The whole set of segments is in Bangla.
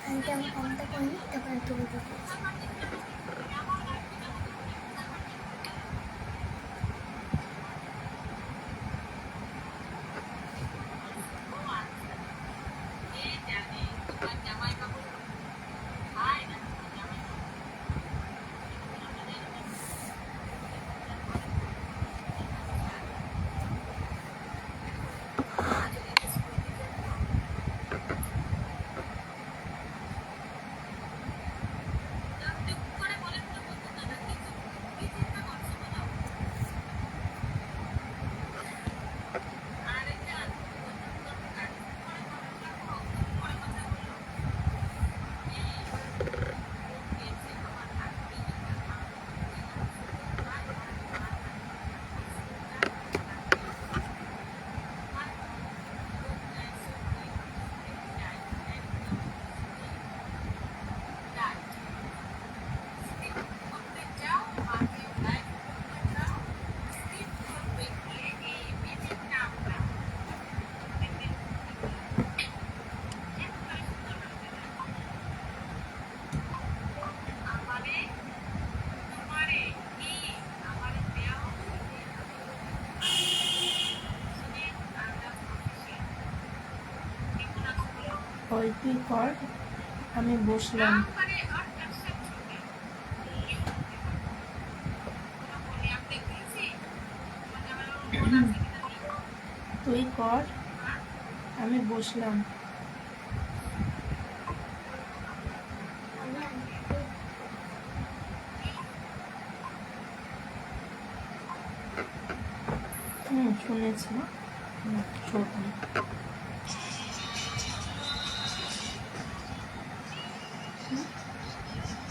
আমি আমার কমটা করে নিই, তারপরে তুলে দেবো। ওই তুই কর, আমি বসলাম। তুই কর, আমি বসলাম। শুনেছি। শোন,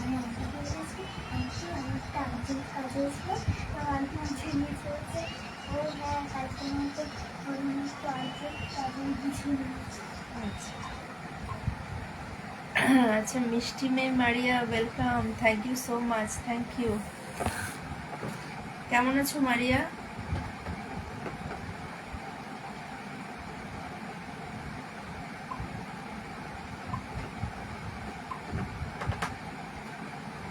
আমি আনতে পেরেছি, অনেকটা আর্জেন্ট কাজ হয়েছিল, তো আন্টি আনতে নিয়ে চলছে। ও হ্যাঁ, কালকের মতো একটু আর্জেন্ট কাজে গুছিয়ে নিয়েছি। আচ্ছা, মিষ্টি মেয়ে Maria, welcome, thank you so much, thank you. কেমন আছো মারিয়া?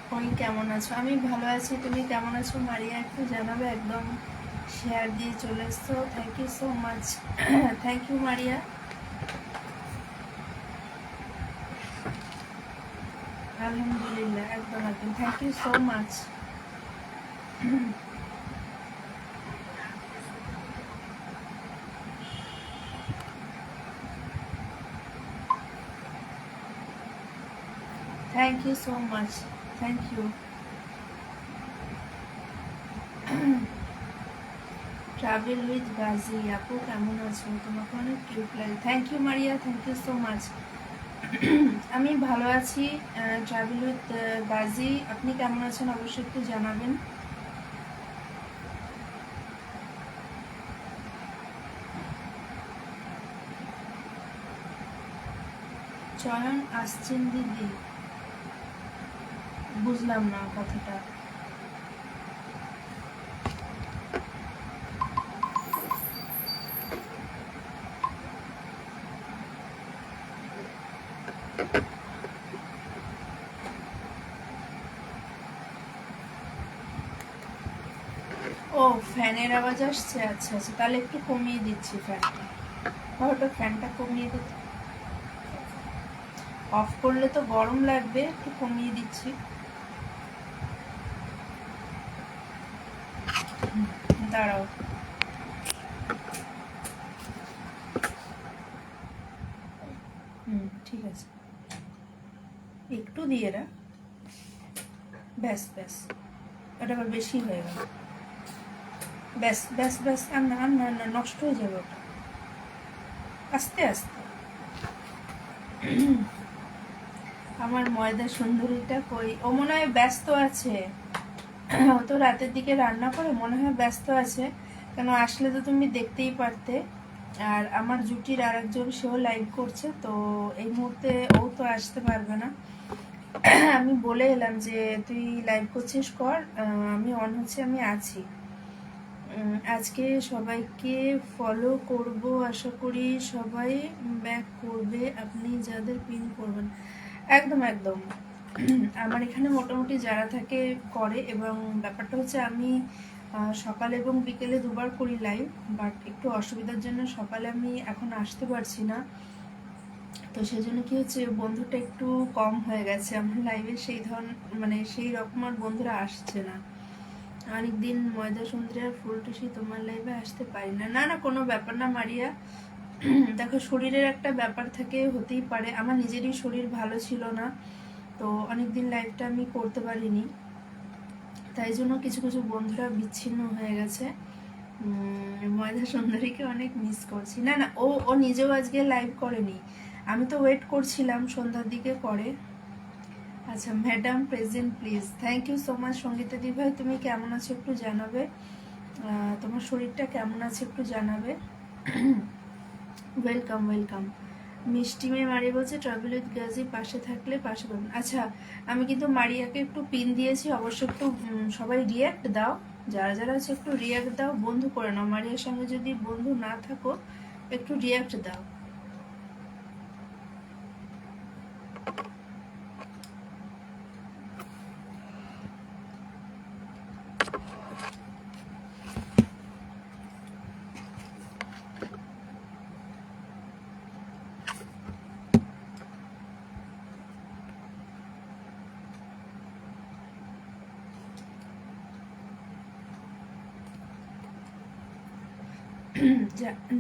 তুমি কেমন আছো? আমি ভালো আছি, তুমি কেমন আছো মারিয়া? একটু জানাবে, একদম শেয়ার দিয়ে চলে এসছো, thank you so much. Thank you Maria. আলহামদুলিল্লাহ, একদম একদম, thank you so much. Thank you so much, thank you. Travel with Gazi, আপু কেমন আছো? তোমাকে অনেক কিউট লাগে। Thank you Maria, thank you so much. আমি ভালো আছি। ট্রাভেল উইথ গাজি, আপনি কেমন আছেন অবশ্যই একটু জানাবেন। চয়ন আসছেন দিদি, বুঝলাম না কথাটা। ও, ফ্যানের আওয়াজ আসছে, আচ্ছা আচ্ছা, তাহলে একটু কমিয়ে দিচ্ছি ফ্যানটা। ওটা ফ্যানটা কমিয়ে দিচ্ছি, অফ করলে তো গরম লাগবে, একটু কমিয়ে দিচ্ছি। দাঁড়াও, ঠিক আছে, একটু দিয়ে রাখ, ব্যাস ব্যাস, এটা আবার বেশি হয়ে গেল, ব্যাস ব্যাস ব্যাস, আর না আর না, না নষ্ট হয়ে যাবে ওটা, আস্তে আস্তে। আমার ময়দা সুন্দরীটা কই? ও মনে হয় ব্যস্ত আছে, ও তো রাতের দিকে রান্না করে, মনে হয় ব্যস্ত আছে। কেন, আসলে তো তুমি দেখতেই পারতে। আর আমার জুটির আর একজন, সেও লাইভ করছে, তো এই মুহূর্তে ও তো আসতে পারবে না। আমি বলে এলাম যে তুই লাইভ করছিস কর, আমি অন হচ্ছে, আমি আছি। আজকে সবাইকে ফলো করব, আশা করি সবাই ব্যাক করবে, আপনি যাদের পিন করবেন। একদম একদম। আমার এখানে মোটামুটি যারা থাকে করে, এবং ব্যাপারটা হচ্ছে আমি সকালে এবং বিকেলে দুবার করি লাইভ, বাট একটু অসুবিধার জন্য সকালে আমি এখন আসতে পারছি না। তো সেই জন্য কি হচ্ছে, বন্ধুটা একটু কম হয়ে গেছে আমার লাইভে, সেই ধরন মানে সেই রকম আর বন্ধুরা আসছে না। অনেকদিন ময়দা সুন্দরী আর ফুলটুসি তোমার লাইভে আসতে পারি না। না না, কোনো ব্যাপার না মারিয়া। দেখো, শরীরের একটা ব্যাপার থাকে, হতেই পারে। আমার নিজেরই শরীর ভালো ছিল না, তো অনেকদিন লাইভটা আমি করতে পারিনি, তাই জন্য কিছু কিছু বন্ধুরা বিচ্ছিন্ন হয়ে গেছে। ময়দা সুন্দরীকে অনেক মিস করছি। না না, ও ও নিজেও আজকে লাইভ করেনি, আমি তো ওয়েট করছিলাম সন্ধ্যার দিকে করে। আচ্ছা madam present please, thank you so much. Sangeeta দি ভাই, তুমি কেমন আছো একটু জানাবে, তোমার শরীরটা কেমন আছে একটু জানাবে। Welcome welcome. মিষ্টি মেয়ে মারিয়া বলছে ট্রাভেল উইথ গাজী পাশে থাকলে পাশে পাবেন। আচ্ছা, আমি কিন্তু মারিয়াকে একটু পিন দিয়েছি, অবশ্যই একটু সবাই রিয়াক্ট দাও, যারা যারা আছে একটু রিয়াক্ট দাও, বন্ধু করে নাও। মারিয়ার সঙ্গে যদি বন্ধু না থাকো একটু রিয়াক্ট দাও।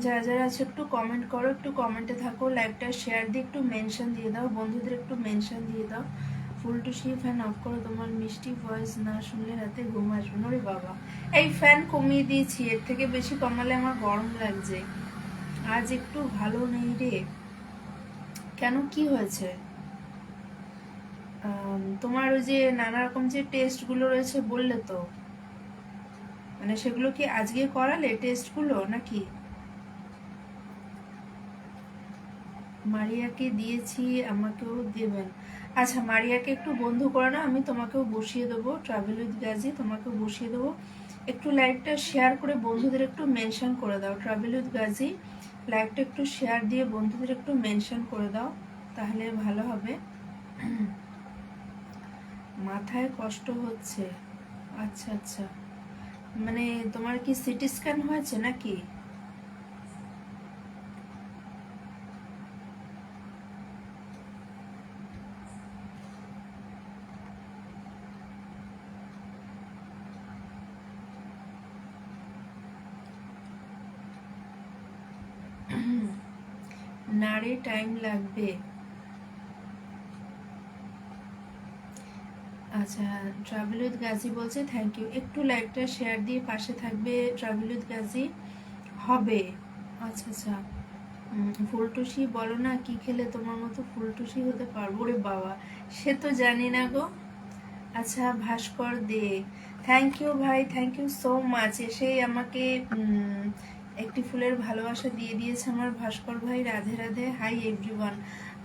যারা যারা আছে একটু কমেন্ট করো, একটু কমেন্টে থাকো, লাইভটা শেয়ার দিয়ে একটু মেনশন দিয়ে দাও, বন্ধুদের একটু মেনশন দিয়ে দাও। ফুলটুসি ফ্যান অফ করো, তোমার মিষ্টি ভয়েস না শুনলে রাতে ঘুম আসবে না। ওরে বাবা, এই ফ্যান কমিয়ে দিয়েছি, এর থেকে বেশি কমালে আমার গরম লাগছে। আজ একটু ভালো নেই রে। কেন, কি হয়েছে? তোমার ওই যে নানা রকম যে টেস্টগুলো রয়েছে বললে তো, মানে সেগুলো কি আজকে করালে টেস্টগুলো নাকি? মারিয়াকে দিয়েছি, আমাকেও দেবেন। আচ্ছা, মারিয়াকে একটু বন্ধু করে না, আমি তোমাকেও বসিয়ে দেবো, ট্রাভেল উইথ গাজী তোমাকেও বসিয়ে দেবো। একটু লাইভটা শেয়ার করে বন্ধুদের একটু মেনশন করে দাও, ট্রাভেল উইথ গাজী লাইভটা একটু শেয়ার দিয়ে বন্ধুদের একটু মেনশন করে দাও, তাহলে ভালো হবে। মাথায় কষ্ট হচ্ছে, আচ্ছা আচ্ছা, মানে তোমার কি সিটি স্ক্যান হয়েছে নাকি? না রে, টাইম লাগবে। আচ্ছা, ট্রাভেল উইথ গাজী বলছে থ্যাংক ইউ, একটু লাইভটা শেয়ার দিয়ে পাশে থাকবে ট্রাভেল উইথ গাজী হবে। আচ্ছা আচ্ছা। ফুলটুসি বলো না, কি খেলে তোমার মতো ফুলটুসি হতে পারবো? রে বাবা, সে তো জানি না গো। আচ্ছা, ভাস্কর দে, থ্যাংক ইউ ভাই, থ্যাংক ইউ সো মাচ। এসেই আমাকে একটি ফুলের ভালোবাসা দিয়ে দিয়েছে আমার ভাস্কর ভাই। Radhe Radhe, hi everyone.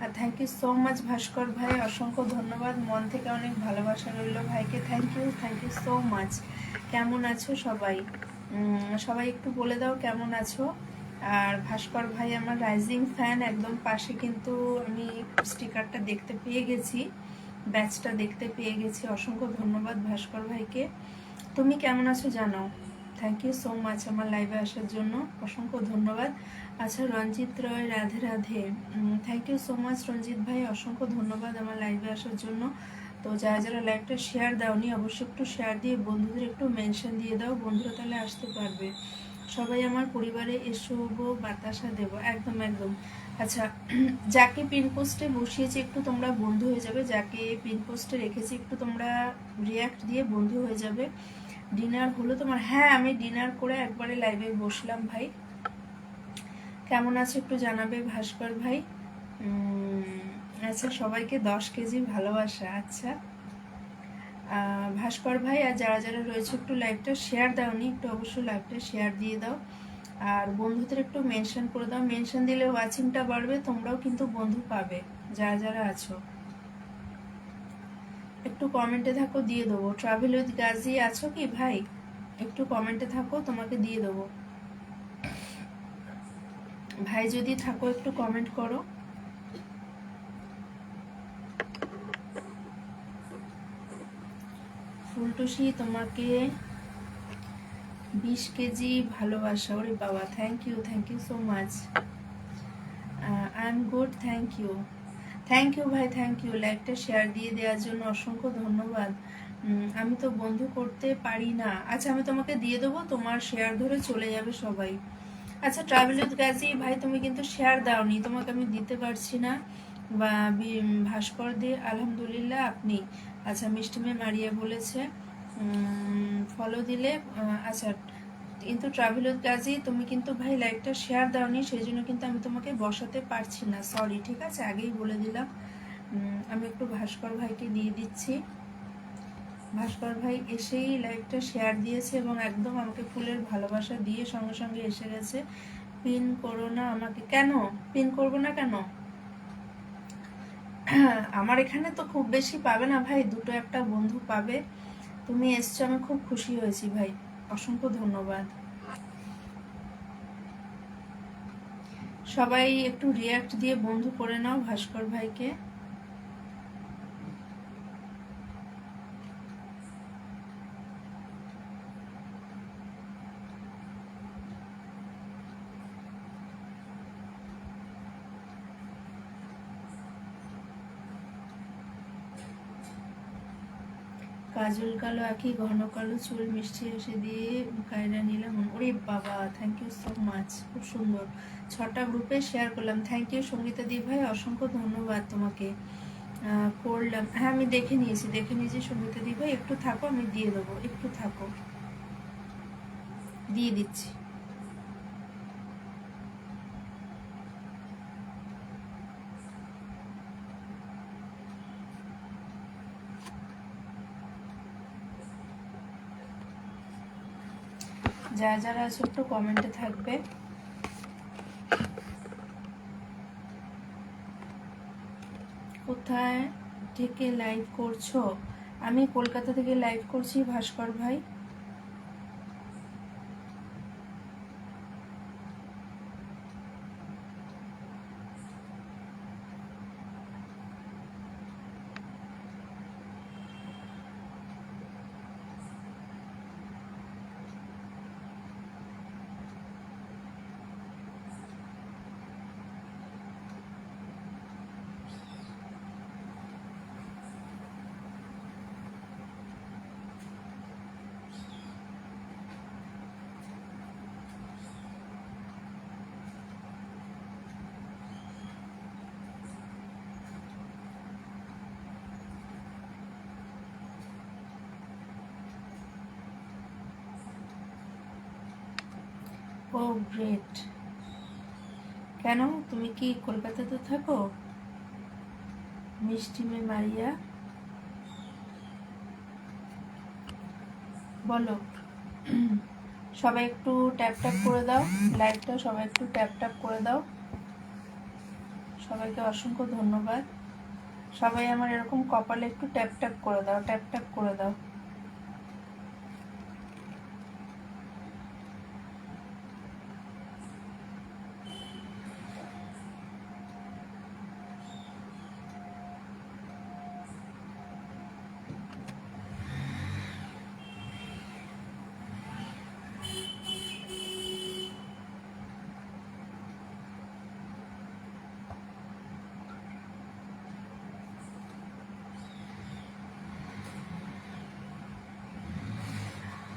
আর thank you so much Bhaskar ভাই, অসংখ্য ধন্যবাদ, মন থেকে অনেক ভালোবাসা রইল ভাইকে। Thank you so much. কেমন আছো সবাই? সবাই একটু বলে দাও কেমন আছো। আর ভাস্কর ভাই আমার রাইজিং ফ্যান, একদম পাশে কিন্তু আমি স্টিকারটা দেখতে পেয়ে গেছি, ব্যাচটা দেখতে পেয়ে গেছি। অসংখ্য ধন্যবাদ ভাস্কর ভাইকে। তুমি কেমন আছো জানাও। থ্যাংক ইউ সো মাচ আমার লাইভে আসার জন্য, অসংখ্য ধন্যবাদ। আচ্ছা, Ranjit Roy, Radhe Radhe, thank you so much Ranjit ভাই, অসংখ্য ধন্যবাদ আমার লাইভে আসার জন্য। তো যারা যারা লাইভটা শেয়ার দাওনি অবশ্যই একটু শেয়ার দিয়ে বন্ধুদের একটু মেনশন দিয়ে দাও, বন্ধুরা তাহলে আসতে পারবে। সবাই আমার পরিবারে এসো গো, বাতাসা দেবো, একদম একদম। আচ্ছা, যাকে পিন পোস্টে বসিয়েছি একটু তোমরা বন্ধু হয়ে যাবে, যাকে পিন পোস্টে রেখেছি একটু তোমরা রিয়াক্ট দিয়ে বন্ধু হয়ে যাবে। ডিনার হলো তোমার? হ্যাঁ, আমি ডিনার করে একবারে লাইভে বসলাম ভাই। কেমন আছে একটু জানাবে ভাস্কর ভাই। আচ্ছা, সবাইকে 10 কেজি ভালোবাসা। আচ্ছা ভাস্কর ভাই, আর যারা যারা রয়েছে একটু লাইভটা শেয়ার দাওনি একটু অবশ্যই লাইভটা শেয়ার দিয়ে দাও, আর বন্ধুদের একটু মেনশন করে দাও। মেনশন দিলে ওয়াচিংটা বাড়বে, তোমরাও কিন্তু বন্ধু পাবে যারা যারা আছো। একটু কমেন্টে থাকো, দিয়ে দেবো। ট্রাভেল উইথ গাজী আছো কি ভাই? একটু কমেন্টে থাকো, তোমাকে দিয়ে দেবো ভাই, যদি থাকো একটু কমেন্ট করো। ফুলটুসি তোমাকে 20 কেজি ভালোবাসা। ওরে বাবা, thank you so much. I am good, thank you ভাই, থ্যাংক ইউ। লাইকটা শেয়ার দিয়ে দেওয়ার জন্য অসংখ্য ধন্যবাদ। আমি তো বন্ধু করতে পারি না। আচ্ছা, আমি তোমাকে দিয়ে দেবো, তোমার শেয়ার ধরে চলে যাবে সবাই। আচ্ছা, ট্রাভেল উইথ গাজী ভাই, তুমি কিন্তু শেয়ার দাওনি, তোমাকে আমি দিতে পারছি না। বা ভাস্কর দে, আলহামদুলিল্লাহ আপনি। আচ্ছা, মিষ্টি মেয়ে মারিয়া বলেছে ফলো দিলে। আচ্ছা, কিন্তু ট্রাভেল উইথ গাজী তুমি কিন্তু ভাই লাইকটা শেয়ার দাওনি, সেই জন্য কিন্তু আমি তোমাকে বসাতে পারছি না, সরি। ঠিক আছে, আগেই বলে দিলাম। আমি একটু ভাস্কর ভাইকে দিয়ে দিচ্ছি। ভাস্কর ভাই এসেই লাইভটা শেয়ার দিয়েছে এবং একদম আমাকে ফুলের ভালোবাসা দিয়ে সঙ্গে সঙ্গে এসে গেছে। পিন করো না আমাকে। কেন পিন করবো না কেন? আমার এখানে তো খুব বেশি পাবে না ভাই, দুটো একটা বন্ধু পাবে। তুমি এসছো, আমি খুব খুশি হয়েছি ভাই, অসংখ্য ধন্যবাদ। সবাই একটু রিয়াক্ট দিয়ে বন্ধু করে নাও ভাস্কর ভাইকে। কাজল কালো আঁকি, ঘন কালো চুল, মিষ্টি হাসি দিয়ে কায়রা নিলাম। ওরে বাবা, থ্যাংক ইউ সো মাচ, খুব সুন্দর। 6টা গ্রুপে শেয়ার করলাম, থ্যাংক ইউ সঙ্গীতা দি ভাই, অসংখ্য ধন্যবাদ তোমাকে। করলাম, হ্যাঁ আমি দেখে নিয়েছি সঙ্গীতা দি ভাই, একটু থাকো, আমি দিয়ে দেবো, একটু থাকো, দিয়ে দিচ্ছি। যারা আছে একটু কমেন্টে থাকবে। কোথায় থেকে লাইভ করছো? আমি কলকাতা থেকে লাইভ করছি ভাস্কর ভাই। ও গ্রেট। কেন, তুমি কি কলকাতাতে থাকো? মিষ্টি মে মারিয়া বলো। সবাই একটু ট্যাপ ট্যাপ করে দাও লাইভটা, সবাই একটু ট্যাপ ট্যাপ করে দাও। সবাইকে অসংখ্য ধন্যবাদ। সবাই আমার এরকম কপালে একটু ট্যাপ ট্যাপ করে দাও, ট্যাপ ট্যাপ করে দাও।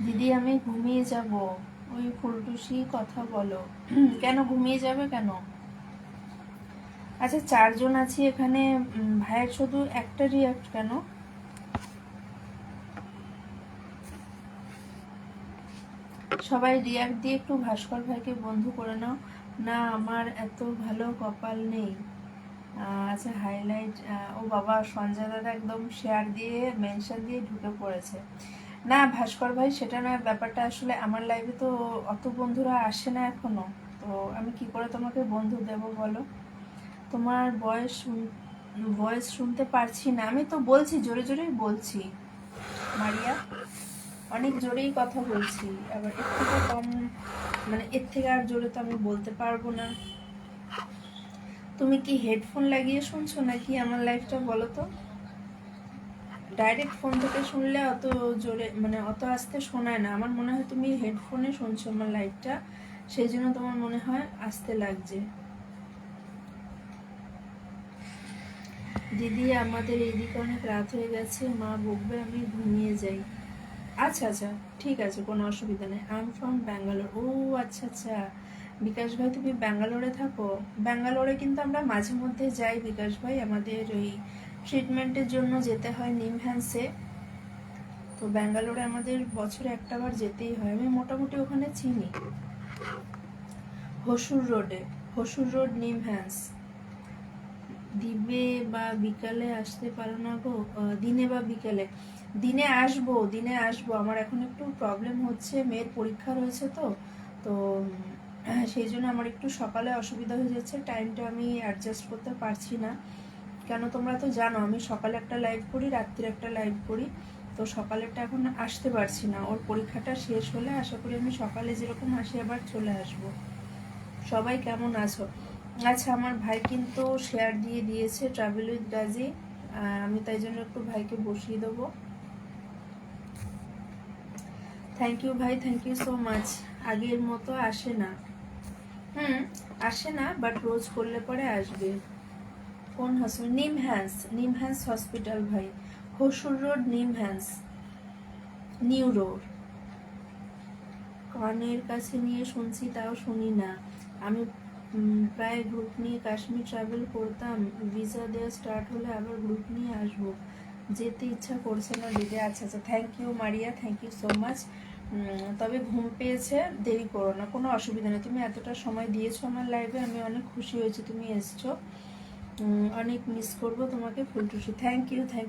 দিদি আমি ঘুমিয়ে যাব। ওই ফুলটুসি কথা বলো। কেন ঘুমিয়ে যাবে কেন? আচ্ছা, 4জন আছি এখানে, ভাইয়ের শুধু একটা রিয়াক্ট কেন? সবাই রিয়াক্ট দিয়ে একটু ভাস্কর ভাইকে বন্ধু করে নাও না। আমার এত ভালো কপাল নেই। আচ্ছা, হাইলাইট। ও বাবা, সঞ্জয় দাদা একদম শেয়ার দিয়ে মেনশন দিয়ে ঢুকে পড়েছে। না ভাস্কর ভাই, সেটা না, ব্যাপারটা আসলে আমার লাইভে তো অত বন্ধুরা আসে না এখনো, তো আমি কি করে তোমাকে বন্ধু দেব বলো? তোমার ভয়েস শুনতে পারছি না। আমি তো বলছি, জোরে জোরেই বলছি মারিয়া, অনেক জোরেই কথা বলছি। আবার এর থেকে কম, মানে এর থেকে আর জোরে তো আমি বলতে পারবো না। তুমি কি হেডফোন লাগিয়ে শুনছো নাকি আমার লাইভটা বলো তো? ডাইরেক্ট ফোন থেকে শুনলে অত জোরে মানে অত আস্তে শোনায় না। আমার মনে হয় তুমি হেডফোনে শুনছো আমার লাইভটা, সেই জন্য তোমার মনে হয় আস্তে লাগছে। দিদি আমাদের এইদিকে অনেক রাত হয়ে গেছে, মা বকবে, আমি ঘুমিয়ে যাই। আচ্ছা আচ্ছা, ঠিক আছে, কোনো অসুবিধা নেই। I am from Bangalore. ও আচ্ছা আচ্ছা, বিকাশ ভাই তুমি ব্যাঙ্গালোরে থাকো? ব্যাঙ্গালোরে কিন্তু আমরা মাঝে মধ্যে যাই বিকাশ ভাই, আমাদের ওই ট্রিটমেন্টের জন্য যেতে হয় নিমহ্যান্সে। তো ব্যাঙ্গালোরে আমাদের বছরে একটা বার যেতেই হয়। আমি মোটামুটি ওখানে চিনি, হসুর রোডে, হসুর রোড নিমহ্যান্স। দিবে বা বিকালে আসতে পারো না গো? দিনে বা বিকালে? দিনে আসবো। আমার এখন একটু প্রবলেম হচ্ছে, মেয়ের পরীক্ষা রয়েছে তো তো সেই জন্য আমার একটু সকালে অসুবিধা হয়ে যাচ্ছে, টাইমটা আমি অ্যাডজাস্ট করতে পারছি না। কেন তোমরা তো জানো আমি সকালে একটা লাইভ করি, রাত্রির একটা লাইভ করি, তো সকালেরটা এখন আসতে পারছি না। ওর পরীক্ষাটা শেষ হলে আশা করি আমি সকালে যেরকম আসি আবার চলে আসব। সবাই কেমন আছো? আচ্ছা, আমার ভাই কিন্তু শেয়ার দিয়ে দিয়েছে ট্রাভেল উইথ গাজী, আমি তাই জন্য একটু ভাইকে বসিয়ে দেবো। থ্যাংক ইউ ভাই, থ্যাংক ইউ সো মাচ। আগের মতো আসে না, আসে না, বাট রোজ করলে পরে আসবে। কোন হসপিটাল? নিমহ্যান্স হসপিটাল ভাই, হসুর রোড নিমহ্যান্স, নিউ রোড। কানের কাছে নিয়ে শুনছি, তাও শুনি না। আমি প্রায় গ্রুপ নিয়ে কাশ্মীর ট্রাভেল করতাম, ভিসা দেওয়া স্টার্ট হলে আবার গ্রুপ নিয়ে আসবো, যেতে ইচ্ছা করছে না দিদি। আচ্ছা আচ্ছা, thank you Maria, thank you so much. তবে ঘুম পেয়েছে, দেরি করো না, কোনো অসুবিধা নেই। তুমি এতটা সময় দিয়েছো আমার লাইভে, আমি অনেক খুশি হয়েছি তুমি এসছো। অনেক মিস করবো তোমাকে, Phultusi. Thank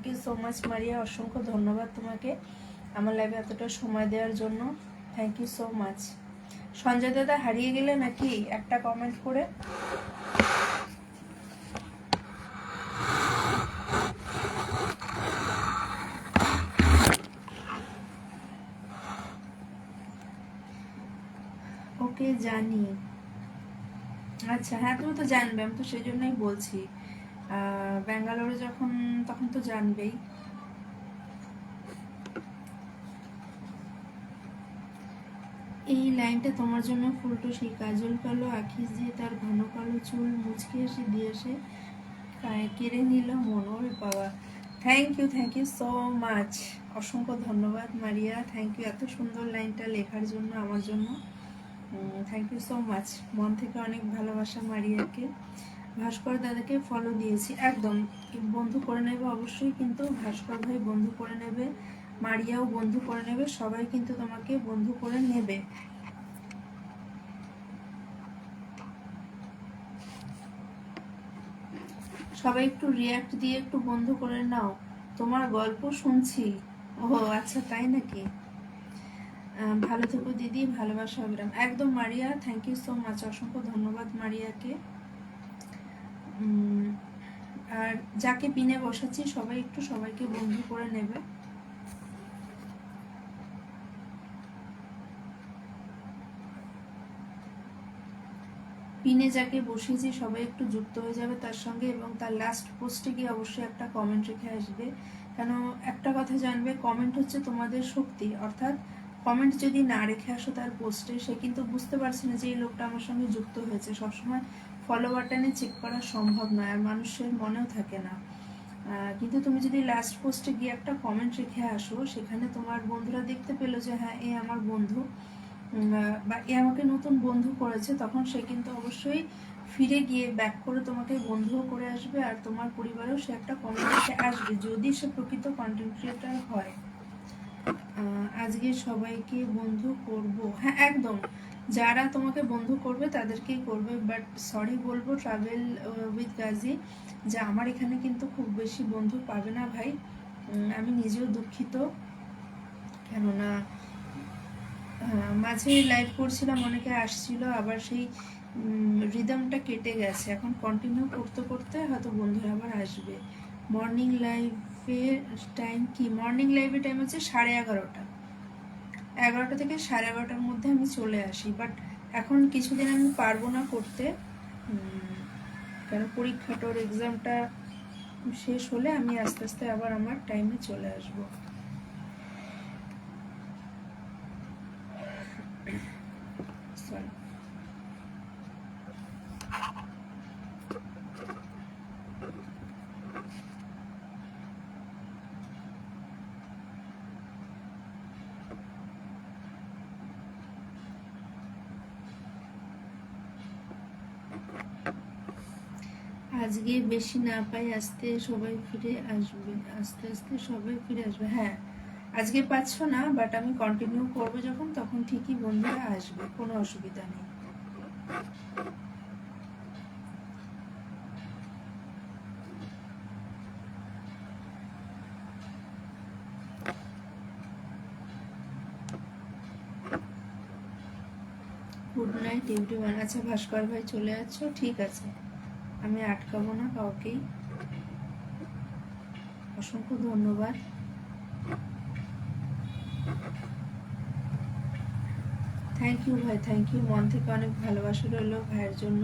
you so much Maria, অসংখ্য ধন্যবাদ তোমাকে আমার লাইভে এতটা সময় দেওয়ার জন্য। Thank you so much. Sanjay দাদা হারিয়ে গেলে নাকি? একটা কমেন্ট করে। ওকে জানি। আচ্ছা হ্যাঁ, তুমি তো জানবে, আমি তো সেই জন্যই বলছি। ব্যাঙ্গালোরে যখন, তখন তো জানবেই। এই লাইনটা তোমার জন্য ফুলটুসি। কাজল কালো আখি দিয়ে তার ঘন কালো চুল মুচকে এসে দিয়ে এসে কেড়ে নিল মন। ওরে বাবা, থ্যাংক ইউ সো মাচ, অসংখ্য ধন্যবাদ মারিয়া, থ্যাংক ইউ এত সুন্দর লাইনটা লেখার জন্য আমার জন্য। থ্যাংক ইউ সো মাচ, মন থেকে অনেক ভালোবাসা মারিয়াকে। ভাস্কর দাদাকে ফলো দিয়েছি, একদম বন্ধু করে নেবে অবশ্যই, কিন্তু ভাস্কর ভাই বন্ধু করে নেবে, মারিয়াও বন্ধু করে নেবে, সবাই কিন্তু তোমাকে বন্ধু করে নেবে। সবাই একটু রিয়াক্ট দিয়ে একটু বন্ধ করে নাও। তোমার গল্প শুনছি। ও আচ্ছা, তাই নাকি? ভালো থেকো দিদি, ভালোবাসা অবিরাম। একদম Maria, thank you so much, অসংখ্য ধন্যবাদ মারিয়াকে। আর যাকে পিনে বসাচ্ছি সবাই একটু সবাইকে বন্ধু করে নেবে। পিনে যাকে বসিয়েছি সবাই একটু যুক্ত হয়ে যাবে তার সঙ্গে, এবং তার লাস্ট পোস্টে গিয়ে অবশ্যই একটা কমেন্ট রেখে আসবে। কেন একটা কথা জানবে, কমেন্ট হচ্ছে তোমাদের শক্তি। অর্থাৎ কমেন্ট যদি না রেখে আসো তার পোস্টে, সে কিন্তু বুঝতে পারছে না যে এই লোকটা আমার সঙ্গে যুক্ত হয়েছে। সবসময় ফলো বাটনে চেক করা সম্ভব নয়, আর মানুষের মনেও থাকে না। কিন্তু তুমি যদি লাস্ট পোস্টে গিয়ে একটা কমেন্ট রেখে আসো, সেখানে তোমার বন্ধুরা দেখতে পেলো যে হ্যাঁ এ আমার বন্ধু, বা এ আমাকে নতুন বন্ধু করেছে, তখন সে কিন্তু অবশ্যই ফিরে গিয়ে ব্যাক করে তোমাকে বন্ধুও করে আসবে, আর তোমার পরিবারেও সে একটা কমেন্ট রেখে আসবে, যদি সে প্রকৃত কন্টেন্ট ক্রিয়েটার হয়। আজকে সবাইকে বন্ধু করব, হ্যাঁ একদম, যারা তোমাকে বন্ধু করবে তাদেরকেই করবে। বাট সরি বলবো ট্রাভেল উইথ গাজী, যে আমার এখানে কিন্তু খুব বেশি বন্ধু পাবে না ভাই। আমি নিজেও দুঃখিত, কেননা মাঝে লাইভ করছিলাম, অনেকে আসছিল, আবার সেই রিদমটা কেটে গেছে। এখন কন্টিনিউ করতে করতে হয়তো বন্ধুরা আবার আসবে। মর্নিং লাইভের টাইম কি? মর্নিং লাইভের টাইম হচ্ছে 11:30, 11টা থেকে 11:30-র মধ্যে আমি চলে আসি। বাট এখন কিছুদিন আমি পারবো না করতে, কারণ পরীক্ষাটার এক্সামটা শেষ হলে আমি আস্তে আস্তে আবার আমার টাইমে চলে আসব। সরি। আজকে বেশি না পাই, আস্তে সবাই ফিরে আসবে, আস্তে আস্তে সবাই ফিরে আসবে। হ্যাঁ, আজকে পাচ্ছ না, বাট আমি কন্টিনিউ করবো যখন, তখন ঠিকই বন্ধুরা আসবে, কোনো অসুবিধা নেই। Good night everyone. আচ্ছা ভাস্কর ভাই চলে যাচ্ছ, ঠিক আছে, আমি আটকাবো না কাউকেই। অসংখ্য ধন্যবাদ। থ্যাংক ইউ ভাই, থ্যাংক ইউ, মন থেকে অনেক ভালোবাসা রইলো ভাইয়ের জন্য।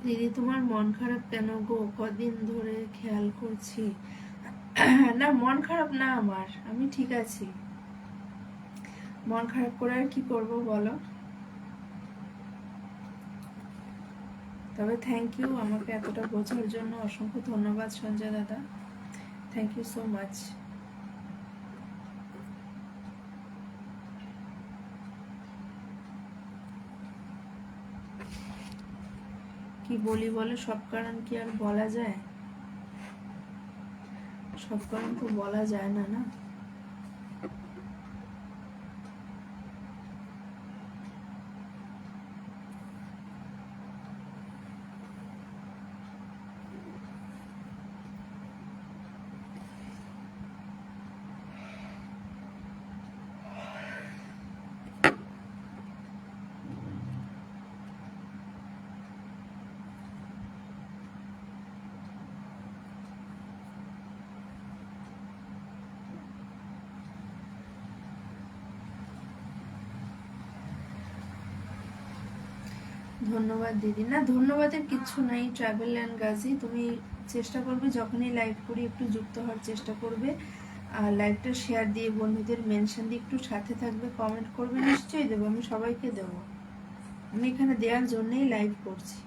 দিদি তোমার মন খারাপ কেন গো? কদিন ধরে খেয়াল করছি। না মন খারাপ না আমার, আমি ঠিক আছি। মন খারাপ করে আর কি করব বলো। তবে থ্যাংক ইউ আমাকে এতটা বোঝার জন্য, অসংখ্য ধন্যবাদ সঞ্জয় দাদা, থ্যাংক ইউ সো মাচ। কি বলি বলো, সব কারণ কি আর বলা যায়? সব কারণ তো বলা যায় না, না? ধন্যবাদ দিদি। না ধন্যবাদের কিচ্ছু নাই। ট্রাভেল অ্যান্ড গাজি, তুমি চেষ্টা করবে যখনই লাইভ করি একটু যুক্ত হওয়ার চেষ্টা করবে, আর লাইভটা শেয়ার দিয়ে বন্ধুদের মেনশন দিয়ে একটু সাথে থাকবে, কমেন্ট করবে, নিশ্চয়ই দেবো, আমি সবাইকে দেবো। আমি এখানে দেওয়ার জন্যই লাইভ করছি।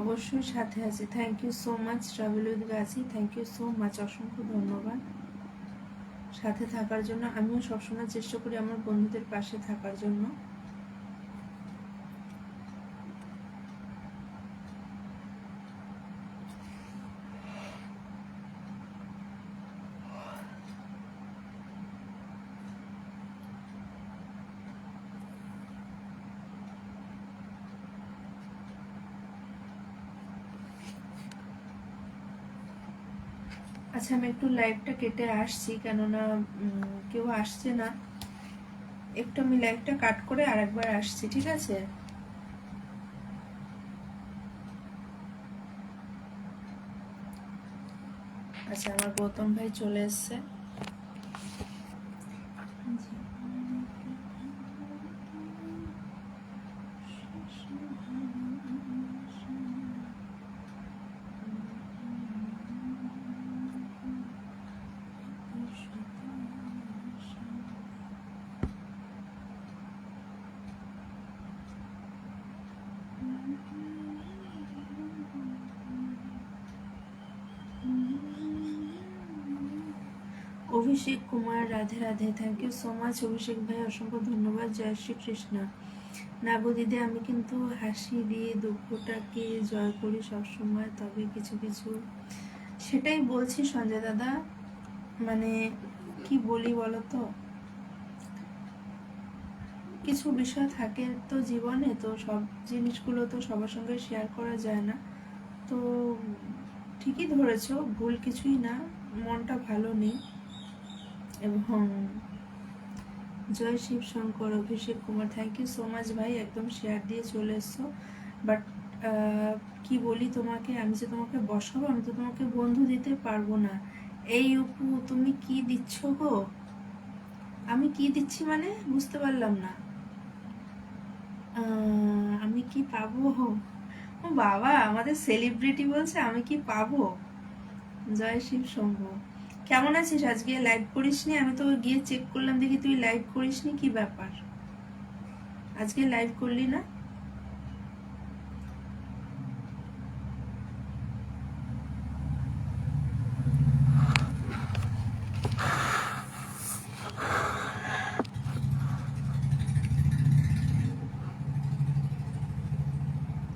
অবশ্যই সাথে আছি। Thank you so much travel with Gazi, thank you so much, অসংখ্য ধন্যবাদ। সাথে থাকার জন্য। আমিও সবসময় চেষ্টা করি আমার বন্ধুদের পাশে থাকার জন্য। আচ্ছা, আমি একটু লাইভটা কেটে আসছি, কেননা কেউ আসছে না। একটু আমি লাইভটা কাট করে আরেকবার আসছি, ঠিক আছে? আচ্ছা, আমার গৌতম ভাই চলে এসছে। Abhishek Kumar, Radhe Radhe, thank you so much Abhishek ভাই, অসংখ্য ধন্যবাদ। জয় শ্রীকৃষ্ণ। না গো দিদি, আমি কিন্তু হাসি দিয়ে দুঃখটাকে জয় করি সবসময়, তবে কিছু কিছু, সেটাই বলছি সঞ্জয় দাদা, মানে কি বলি বলো তো, কিছু বিষয় থাকে তো জীবনে, তো সব জিনিসগুলো তো সবার সঙ্গে শেয়ার করা যায় না। তো ঠিকই ধরেছো, ভুল কিছুই না, মনটা ভালো নেই। এবং জয় Shiv Shankar, Abhishek Kumar, thank you so much ভাই, একদম শেয়ার দিয়ে চলে এসছো। বাট কি বলি তোমাকে, আমি যে তোমাকে বসাবো, আমি তো তোমাকে বন্ধু দিতে পারবো না। এই অপু, তুমি কি দিচ্ছ গো? আমি কি দিচ্ছি মানে বুঝতে পারলাম না। আমি কি পাবো? ও বাবা, আমাদের সেলিব্রিটি বলছে আমি কি পাবো। জয় শিব শম্ভ। কেমন আছিস? আজকে লাইভ করিসনি? আমি তো গিয়ে চেক করলাম, দেখি তুই লাইভ করিসনি, কি ব্যাপার আজকে লাইভ করলি না?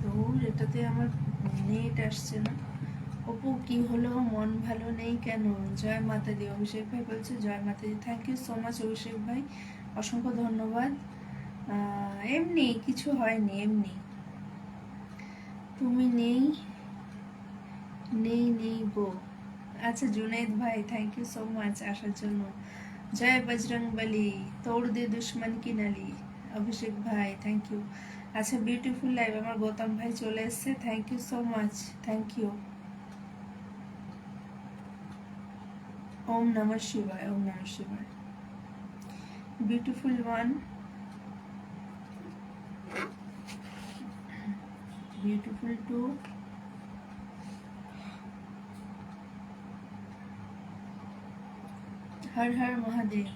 তোর এটাতে আমার নেট আসছে না। অপু কি হলো, মন ভালো নেই কেন? জয় মাতা দি, অভিষেক ভাই বলছে জয় মাতা দি, thank you so much Abhishek ভাই, অসংখ্য ধন্যবাদ। এমনি কিছু হয়নি, এমনি। তুমি নেই নেই নেই গো। আচ্ছা জুনাইদ ভাই, থ্যাংক ইউ সো মাচ আসার জন্য। জয় বজরং বলি, তোড় দে দুশ্মন কি নালি, অভিষেক ভাই থ্যাংক ইউ। আচ্ছা, বিউটিফুল লাইভ, আমার গৌতম ভাই চলে এসছে, thank you so much, thank you. ওম নমঃ শিবায়, ওম নমঃ শিবায়। বিউটিফুল ওয়ান, বিউটিফুল টু, হর হর মহাদেব।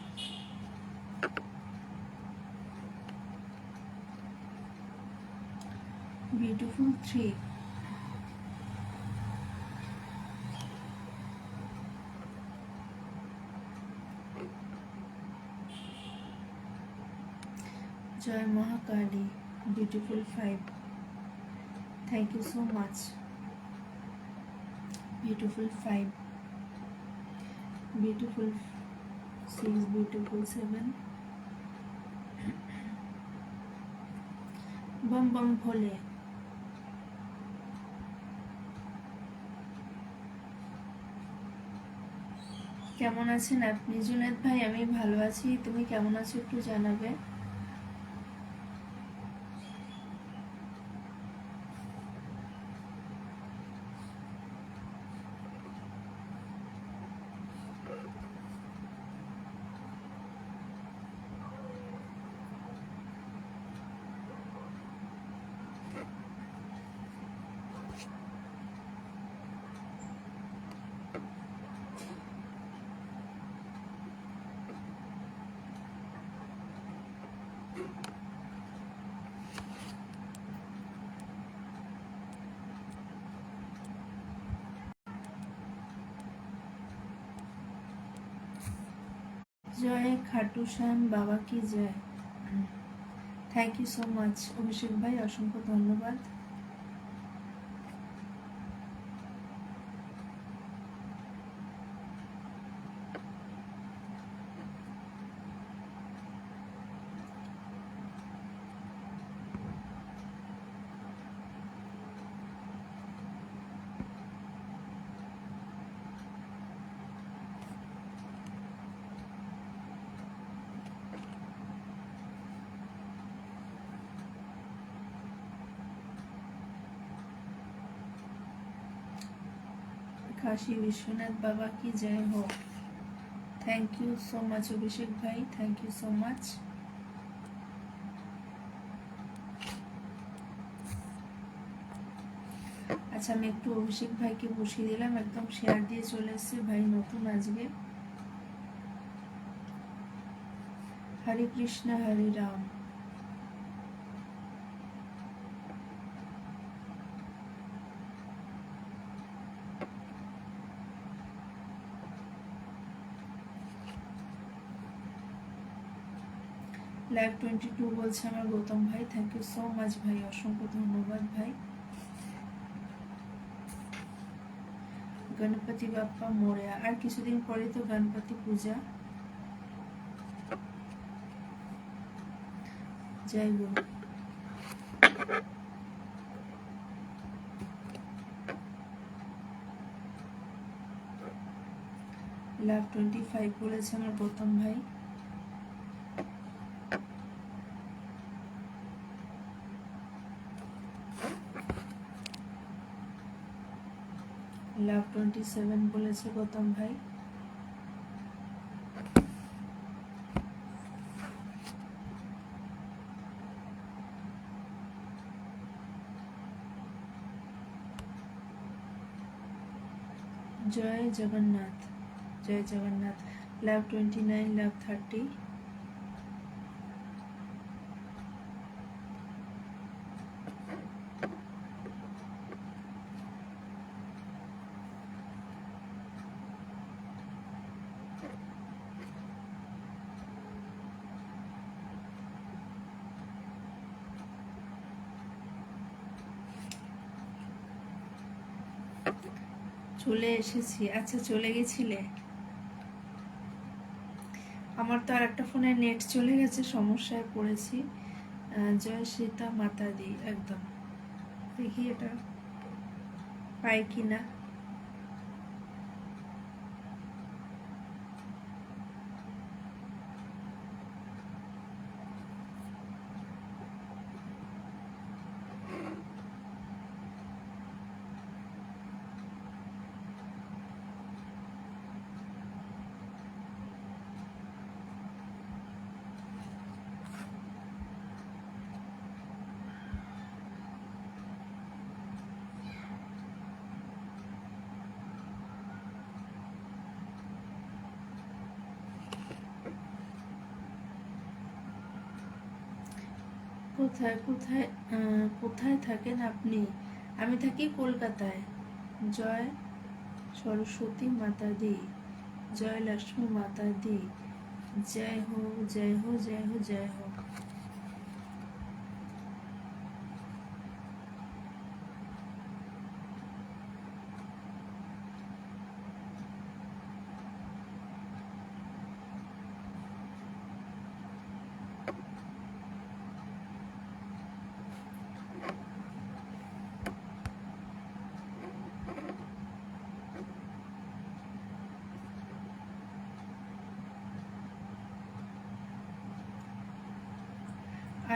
বিউটিফুল থ্রি, জয় Mahakali, beautiful five, thank you so much, beautiful five, beautiful six, beautiful seven, বম বম ভোলে। কেমন আছেন আপনি জুনায়েদ ভাই? আমি ভালো আছি, তুমি কেমন আছো একটু জানাবে। জয় খাটু শ্যাম বাবা কি জয়। Thank you so much Abhishek ভাই, অসংখ্য ধন্যবাদ। काशी विश्वनाथ बाबा की जय हो। थैंक यू सो मच अभिषेक भाई, थैंक यू सो मच। আচ্ছা আমি একটু অভিষেক ভাইকে বসিয়ে দিলাম, একদম শেয়ার দিয়ে চলে এসেছে ভাই নতুন আজকে। হরে কৃষ্ণ হরে রাম। লাইভ 22 বলছে আমার গৌতম ভাই, থ্যাংক ইউ সো মাচ ভাই, অসংখ্য ধন্যবাদ ভাই। গণপতি বাপ্পা মোরয়া, আর কিছুদিন পরে তো গণপতি পূজা। জয় গুরু। লাভ 25 বলেছে আমার গৌতম ভাই। লাভ 27 বলেছে গৌতম ভাই। জয় জগন্নাথ, জয় জগন্নাথ। লাভ 29, লাভ 30। চলে এসেছি। আচ্ছা চলে গেছিলে? আমার তো আর একটা ফোনে নেট চলে গেছে, সমস্যায় পড়েছি। জয় সীতা মাতা দি, একদম দেখি এটা পাই কিনা। কোথায় কোথায় কোথায় থাকেন আপনি? আমি থাকি কলকাতায়। জয় সরস্বতী মাতা দি, জয় লক্ষ্মী মাতা দি, জয় হো জয় হো জয় হো জয় হো।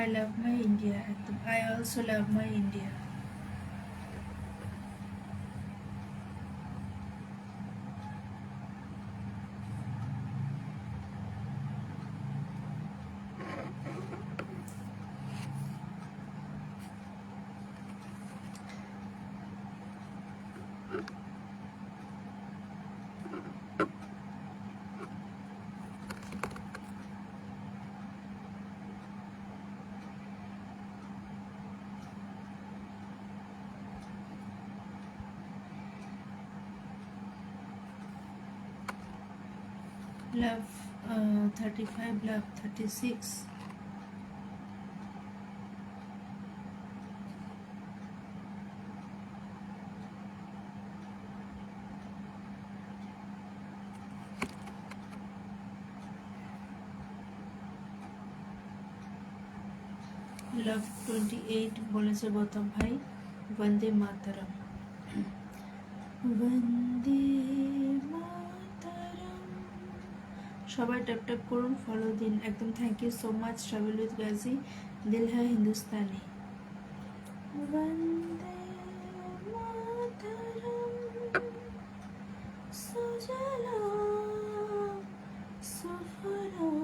I love my India. I also love my India. Love 35 লাভ 36। লাভ 28 বলেছে গৌতম ভাই। বন্দে মাতরম, বন্দে মাতরম। সবাই ট্যাপ ট্যাপ করুন, ফলো দিন একদম। Thank you so much travel with Gazi, Dil Hai Hindustani. বন্দে মাতরম, সুজলাম সুফলাম,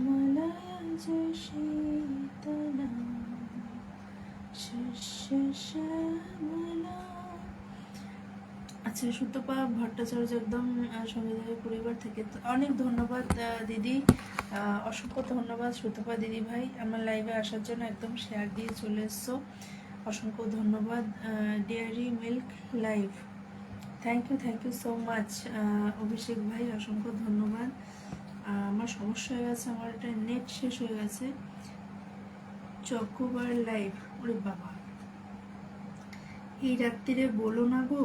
মলয়জ শীতলাম, শস্য শ্যামলাম। আচ্ছা, সুতপা ভট্টাচার্য একদম সংবিধানের পরিবার থেকে। তো অনেক ধন্যবাদ দিদি, অসংখ্য ধন্যবাদ সুতপা দিদি ভাই, আমার লাইভে আসার জন্য একদম শেয়ার দিয়ে চলে এসছো। অসংখ্য ধন্যবাদ। Dairy milk live, thank you so much. Abhishek ভাই অসংখ্য ধন্যবাদ। আমার সমস্যা হয়ে গেছে, আমার একটা নেট শেষ হয়ে গেছে। চকোবার লাইভ, ওরে বাবা এই রাত্রিরে বলো না গো।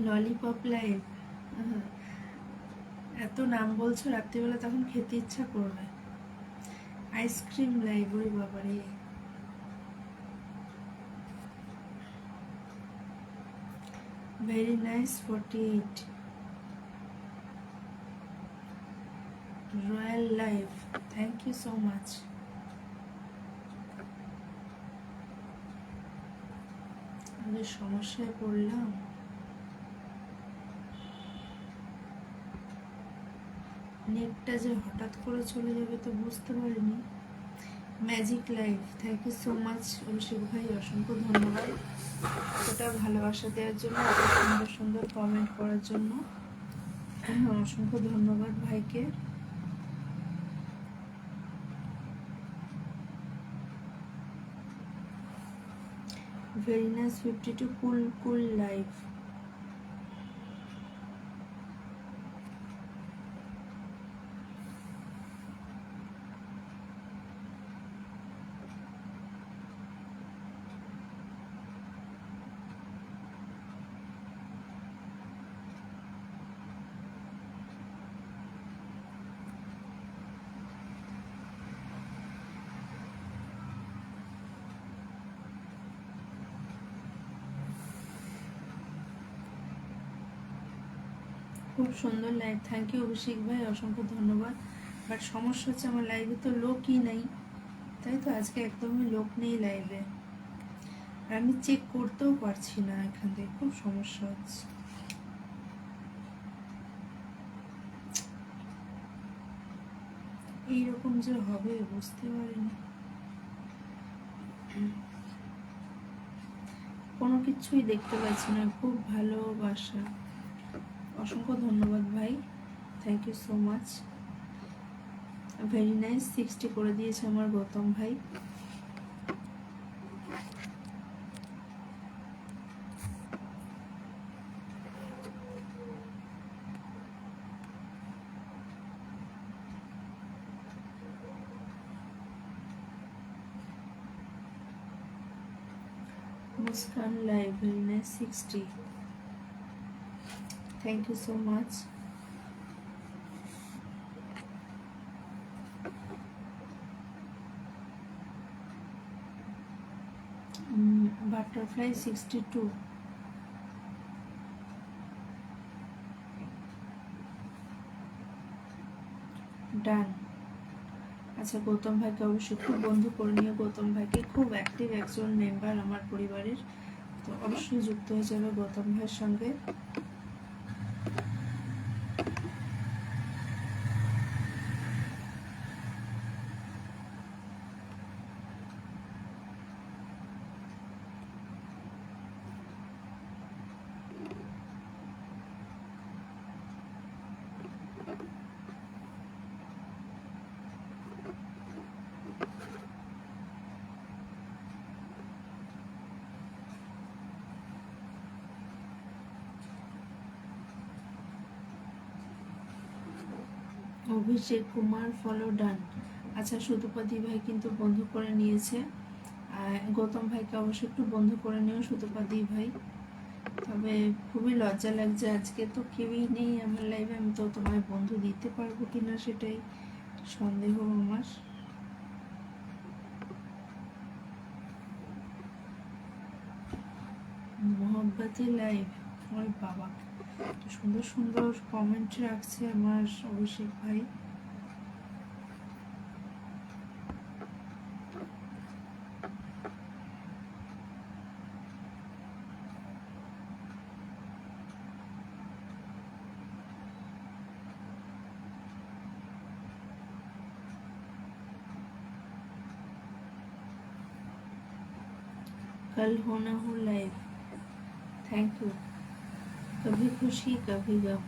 ললিপপ লাইভ, এত নাম বলছো রাত্রিবেলা, তখন খেতে ইচ্ছা করবে। আইসক্রিম লাইভ, ওরে বাবা রে। Very nice 48। Royal live, thank you so much. আমাদের সমস্যায় পড়লাম। নেটটা যে হঠাৎ করে চলে যাবে তো বুঝতে পারিনি। Magic life, thank you so much Abhishek ভাই, অসংখ্য ধন্যবাদ এতটা ভালোবাসা দেওয়ার জন্য, এত সুন্দর সুন্দর কমেন্ট করার জন্য। অসংখ্য ধন্যবাদ ভাইকে। ভেরি নাইস 52 কুল লাইফ। খুব সুন্দর লাইভ, থ্যাংক ইউ অভিষেক ভাই, অসংখ্য ধন্যবাদ। বাট সমস্যা হচ্ছে আমার লাইভে তো লোকই নেই, তাই তো আজকে একদমই লোক নেই লাইভে। আর আমি চেক করতেও পারছি না, এখান থেকে খুব সমস্যা হচ্ছে। এইরকম যে হবে বুঝতে পারিনি, কোনো কিছুই দেখতে পাচ্ছি না। খুব ভালোবাসা, অসংখ্য ধন্যবাদ ভাই, thank you so much. Very nice 60 করে দিয়েছে আমার গৌতম ভাই। Muskan live, very nice 60, thank you so much. Butterfly 62, done. আচ্ছা, গৌতম ভাইকে অবশ্যই খুব বন্ধু করে নিও। গৌতম ভাইকে খুব অ্যাক্টিভ একজন মেম্বার আমার পরিবারের, তো অবশ্যই যুক্ত হয়ে যাবে গৌতম ভাইয়ের সঙ্গে। অভিষেক কুমার ফলো ডান। আচ্ছা, সুতপাদি ভাই কিন্তু বন্ধ করে নিয়েছে। গৌতম ভাইকে অবশ্যই একটু বন্ধ করে নিও সুতপাদি ভাই। তবে খুবই লজ্জা লাগছে, আজকে তো কেউই নেই আমার লাইভে, আমি তো তোমায় বন্ধু দিতে পারবো কিনা সেটাই সন্দেহ আমার। মোহাব্বতে লাইভ, ওই বাবা সুন্দর সুন্দর কমেন্ট রাখছে আমার অভিষেক ভাই। कल होना हो लाइव, थैंक यू। कभी खुशी कभी गम।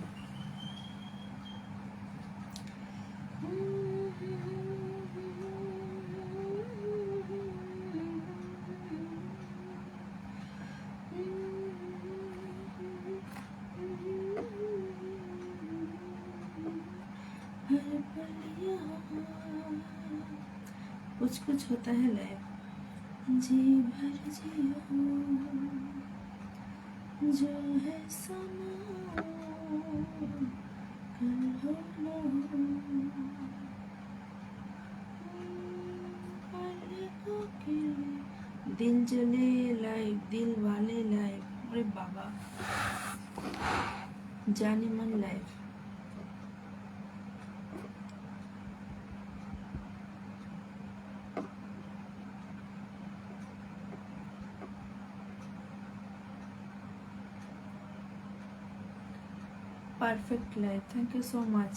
कुछ कुछ होता है लाइव, जी भर जियो जो है समा कल हो ना हो, पलकों के दिल जले लाइव, दिल वाले लाइव, अरे बाबा जाने मन live. Perfect life, thank you so much.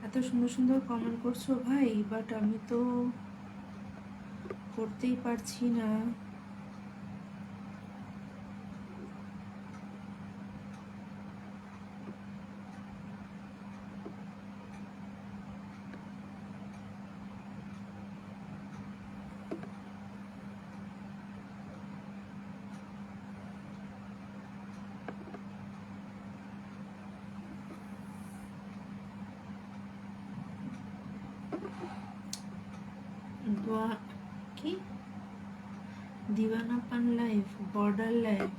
এত সুন্দর সুন্দর কমেন্ট করছো ভাই, বাট আমি তো করতেই পারছি না। কি দিওয়ানাপান লাইফ, বর্ডার লাইফ,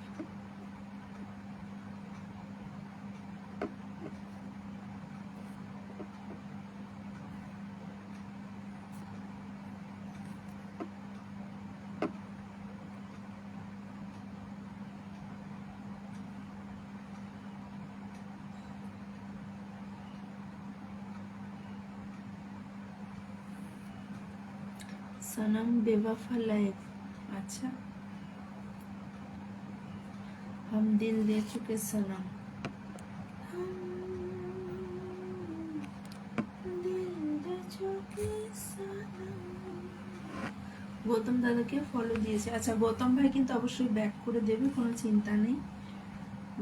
सनम बेवफा लाइफ। अच्छा, हम दिल दे चुके सनम, हम दिल दे चुके सनम। গৌতম দাদাকে ফলো দিয়েছে। আচ্ছা, গৌতম ভাই কিন্তু অবশ্যই ব্যাক করে দেবে, কোনো চিন্তা নেই।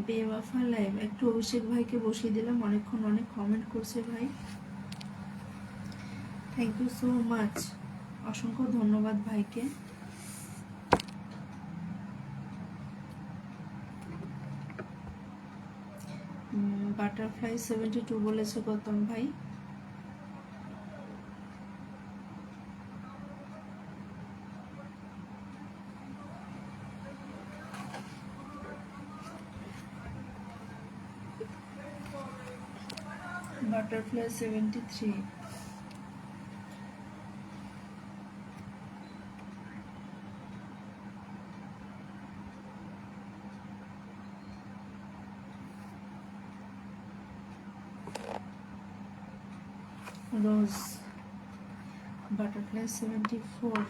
বেওয়াফা লাইভ, একটু অভিষেক ভাইকে বসিয়ে দিলাম, অনেকক্ষণ অনেক কমেন্ট করছে ভাই, থ্যাংক ইউ সো মাচ, অসংখ্য ধন্যবাদ ভাইকে। বাটারফ্লাই 72 বলেছে গৌতম ভাই। বাটারফ্লাই 73, রোজ বাটারফ্লাই 74,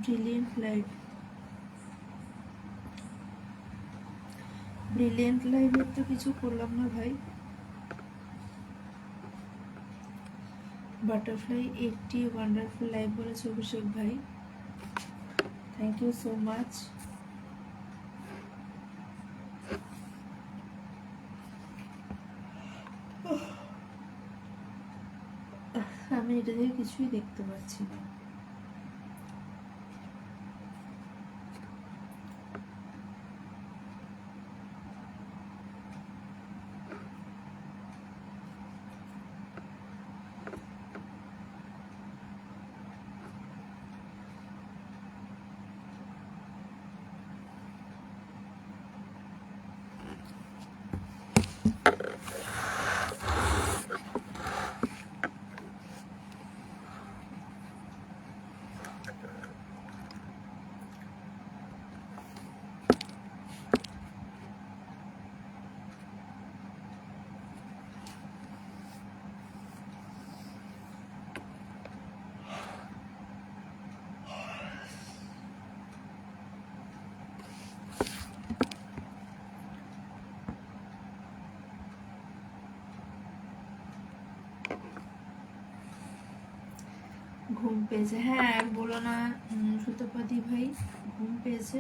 ব্রিলিয়েন্ট লাইফ, ব্রিলিয়েন্ট লাইভের তো কিছু করলাম না ভাই। বাটারফ্লাই 80 ওয়ান্ডারফুল লাইভ বলেছে অভিষেক ভাই, থ্যাংক ইউ সো মাচ। আমি এটা দিয়ে কিছুই দেখতে পাচ্ছি না। ঘুম পেয়েছে, হ্যাঁ বলো না সুতোপাদি ভাই, ঘুম পেয়েছে।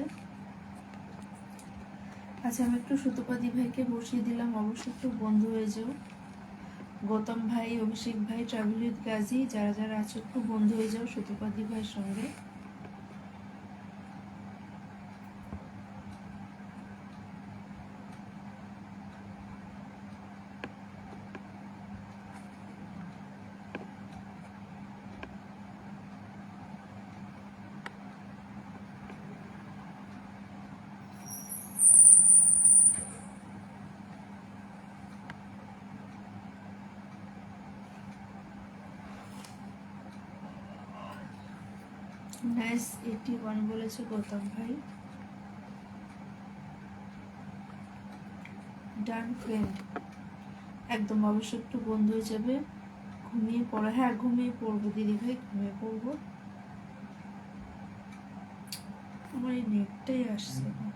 আচ্ছা আমি একটু সুতোপাদি ভাইকে বসিয়ে দিলাম, অবশ্যই একটু বন্ধু হয়ে যাও। গৌতম ভাই, অভিষেক ভাই, ট্রাভেল উইথ গাজী, যারা যারা আছো একটু বন্ধু হয়ে যাও সুতোপাদি ভাইয়ের সঙ্গে। নাইস 81 বলেছে গৌতম ভাই। ডান ফ্রেন্ড, একদম অবশ্যই একটু বন্ধ হয়ে যাবে। ঘুমিয়ে পড়ো, হ্যাঁ ঘুমিয়ে পড়বো দিদি ভাই, ঘুমিয়ে পড়বো। আমার এই নেটটাই আসছে না।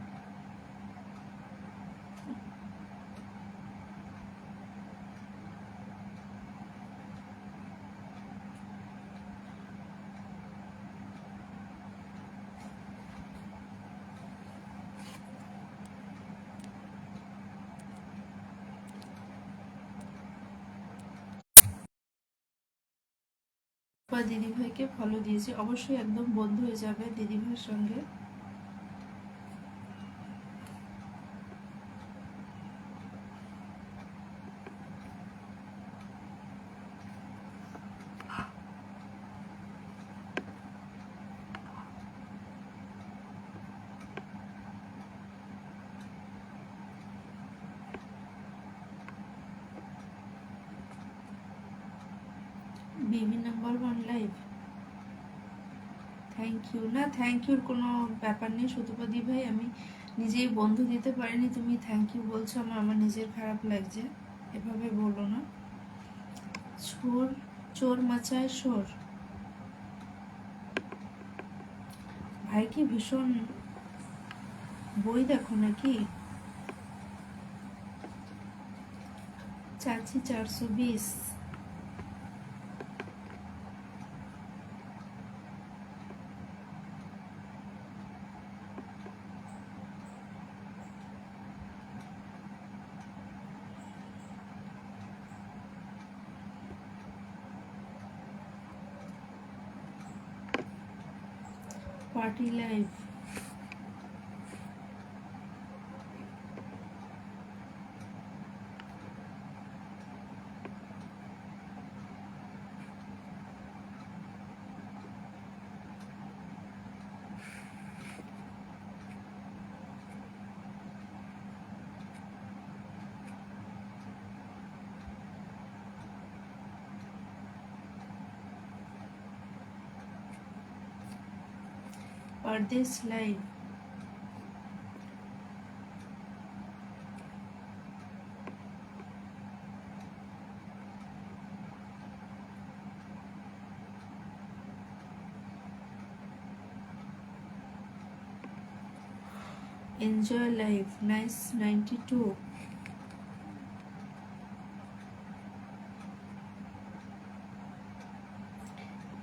বা দিদি ভাইকে ফলো দিয়েছে, অবশ্যই একদম বন্ধু হয়ে যাবে দিদি ভাইয়ের সঙ্গে। বিবি নাম্বার 1 লাইভ, থ্যাংক ইউ। না থ্যাংক ইউর কোনো ব্যাপার নেই সুতোপাদি ভাই, আমি নিজেই বন্ধু দিতে পারিনি, তুমি থ্যাংক ইউ বলছো, আমার নিজের খারাপ লাগছে, এভাবে বলো না। চোর চোর মাচায় শোর, ভাই কি ভীষণ বই দেখো নাকি? চাচি 420, পার্টি লাইভ, পারদেশ live, enjoy life, nice 92,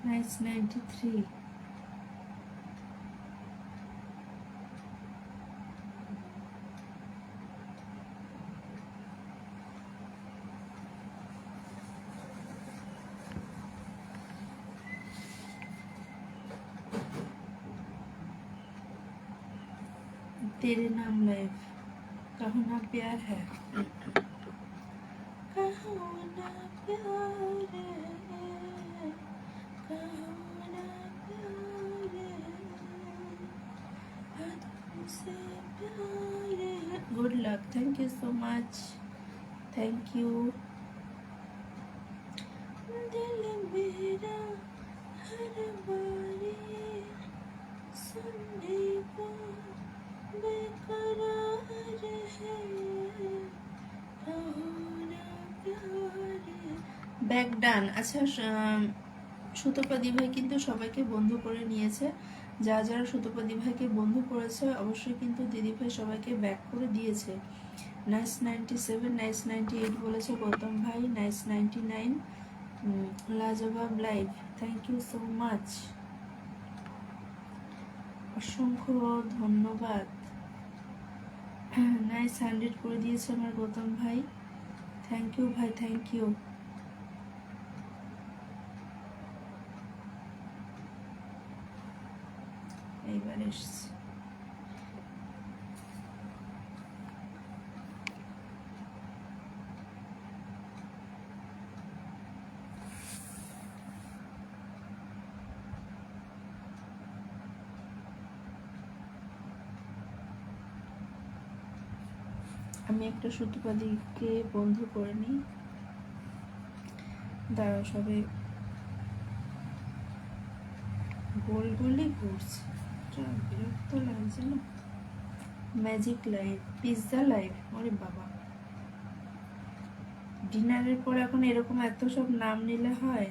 nice 93, तेरे नाम लाइफ, कहो ना प्यार है, कहो ना प्यार है, कहो ना प्यार है, तुमसे प्यार है। Good luck, thank you so much, thank you. दिल मेरा हर बारी सुनने को बेकरार है, कहो ना प्यार है। ব্যাক ডান। আচ্ছা, সুতোপাদি ভাই কিন্তু সবাইকে বন্ধু করে নিয়েছে। যারা সুতোপাদি ভাইকে বন্ধু করেছে অবশ্যই কিন্তু দিদি ভাই সবাইকে ব্যাক করে দিয়েছে। নাইস 97, নাইস 98 বলেছে গৌতম ভাই, নাইস 99, লাজবাব live, thank you so much, অসংখ্য ধন্যবাদ। নাইস 100 করে দিয়েছে আমার গৌতম ভাই, থ্যাংক ইউ ভাই, থ্যাংক ইউ। এইবার এসছে আমি একটা সুতোপাদিকে বন্ধু করে নিই, দাঁড়াও, সবে গোল গোলই ঘুরছে, বিরক্ত লাগছে না। ম্যাজিক লাইফ, পিৎজা লাইফ, ওরে বাবা, ডিনারের পর এখন এরকম এত সব নাম নিলে হয়?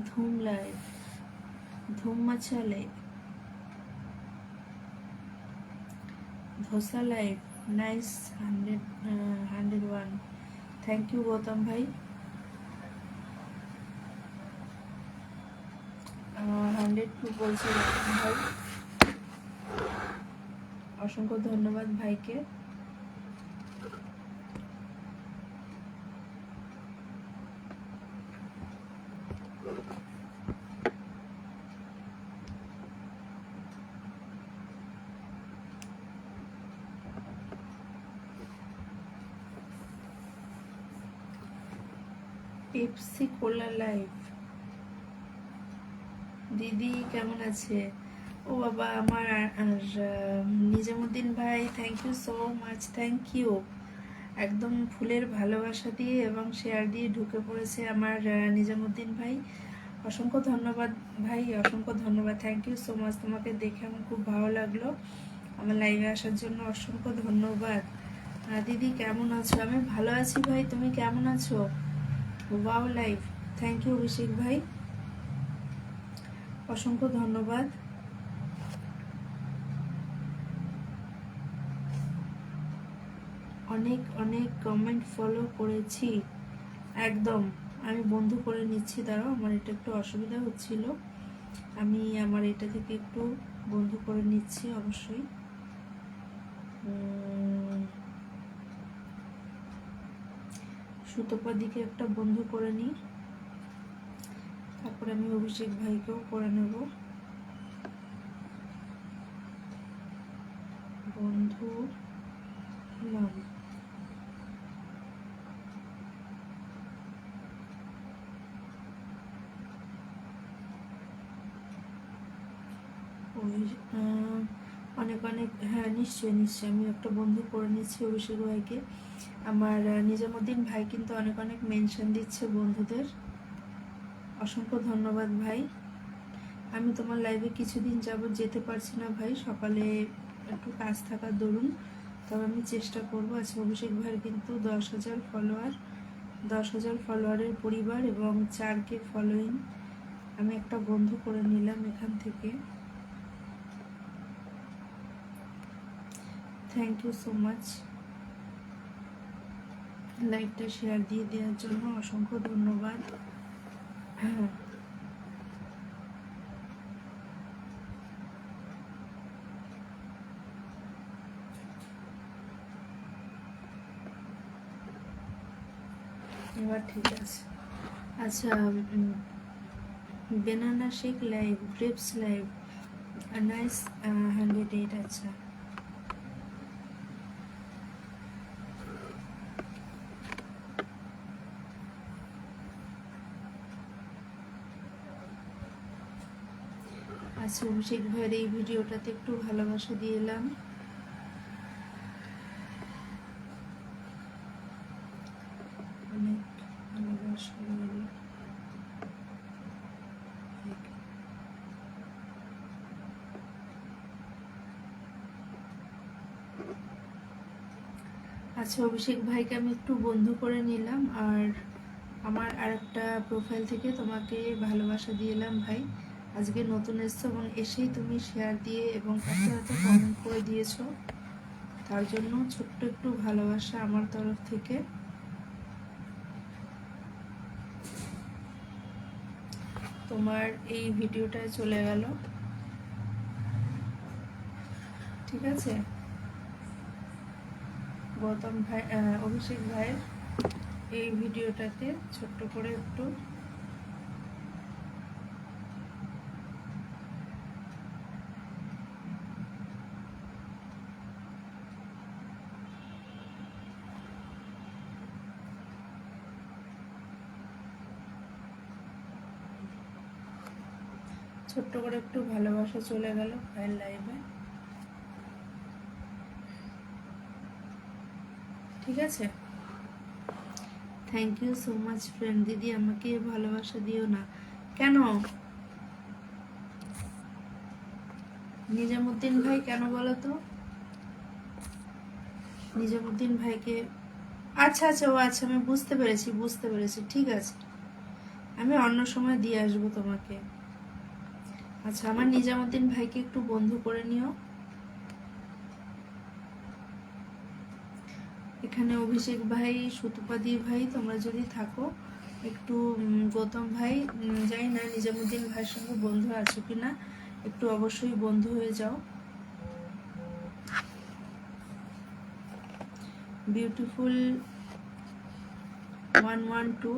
ধুম life, Dhoom Macha life, Dosa life, nice 101, thank you Gautam ভাই। 102 বলছে গৌতম ভাই, অসংখ্য ধন্যবাদ ভাইকে। পেপসি কোলা লাইফ, দিদি কেমন আছে? ও বাবা, আমার নিজামুদ্দিন ভাই, thank you so much, thank you. একদম ফুলের ভালোবাসা দিয়ে এবং শেয়ার দিয়ে ঢুকে পড়েছে আমার নিজামুদ্দিন ভাই, অসংখ্য ধন্যবাদ ভাই, অসংখ্য ধন্যবাদ, থ্যাংক ইউ সো মাচ। তোমাকে দেখে আমার খুব ভালো লাগলো, আমার লাইভে আসার জন্য অসংখ্য ধন্যবাদ। দিদি কেমন আছো? আমি ভালো আছি ভাই, তুমি কেমন আছো? Wow live, thank you Abhishek ভাই, অসংখ্য ধন্যবাদ। অনেক অনেক কমেন্ট ফলো করেছি, একদম আমি বন্ধু করে নিচ্ছি, দাঁড়াও, আমার এটা একটু অসুবিধা হচ্ছিল, আমি আমার এটা থেকে একটু বন্ধু করে নিচ্ছি অবশ্যই। সুতোপাদিকে একটা বন্ধু করে নিই, তারপরে আমি অভিষেক ভাইকেও করে নেব বন্ধু নাম। অনেক অনেক, হ্যাঁ নিশ্চয়ই নিশ্চয়ই, আমি একটা বন্ধু করে নিচ্ছি অভিষেক ভাইকে। আমার নিজামুদ্দিন ভাই কিন্তু অনেক অনেক মেনশন দিচ্ছে বন্ধুদের, অসংখ্য ধন্যবাদ ভাই। আমি তোমার লাইভে কিছুদিন যাবত যেতে পারছি না ভাই, সকালে একটু কাজ থাকার দরুন, তবে আমি চেষ্টা করবো। আচ্ছা, অভিষেক ভাইয়ের কিন্তু 10,000 ফলোয়ার, 10,000 ফলোয়ারের পরিবার এবং 4K ফলোয়িং, আমি একটা বন্ধ করে নিলাম এখান থেকে। থ্যাংক ইউ সো মাচ লাইভটা শেয়ার দিয়ে দেওয়ার জন্য, অসংখ্য ধন্যবাদ। হ্যাঁ, এবার ঠিক আছে। আচ্ছা, banana shake live, grapes live, nice 108। আচ্ছা, আচ্ছা অভিষেক ভাইয়ের এই ভিডিওটাতে একটু ভালোবাসা দিয়ে এলাম। অনেক ভালোবাসা রইল। আচ্ছা অভিষেক ভাইকে আমি একটু বন্ধ করে নিলাম, আর আমার আরেকটা প্রোফাইল থেকে তোমাকে ভালোবাসা দিয়ে এলাম ভাই। আজকে নতুন এসছো এবং এসেই তুমি শেয়ার দিয়ে এবং এত কমেন্ট করে দিয়েছো, তার জন্য ছোট্ট একটু ভালোবাসা আমার তরফ থেকে। তোমার এই ভিডিওটায় চলে গেল, ঠিক আছে? গৌতম ভাই, অভিষেক ভাইয়ের এই ভিডিওটাতে ছোট্ট করে একটু ভালোবাসা চলে গেল ভাইয়ের লাইভে, ঠিক আছে? Thank you so much friend. দিদি আমাকে ভালোবাসা দিও না কেন? নিজামুদ্দিন ভাই কেন বলো তো? নিজামুদ্দিন ভাইকে, আচ্ছা আচ্ছা, ও আচ্ছা, আমি বুঝতে পেরেছি, ঠিক আছে, আমি অন্য সময় দিয়ে আসবো তোমাকে। আচ্ছা, আমার নিজামুদ্দিন ভাইকে একটু বন্ধু করে নিও। এখানে অভিষেক ভাই, সুতপাদি ভাই, তোমরা যদি থাকো একটু, গৌতম ভাই, জানি না নিজামুদ্দিন ভাইয়ের সঙ্গে বন্ধু আছো কিনা, একটু অবশ্যই বন্ধু হয়ে যাও। বিউটিফুল 112,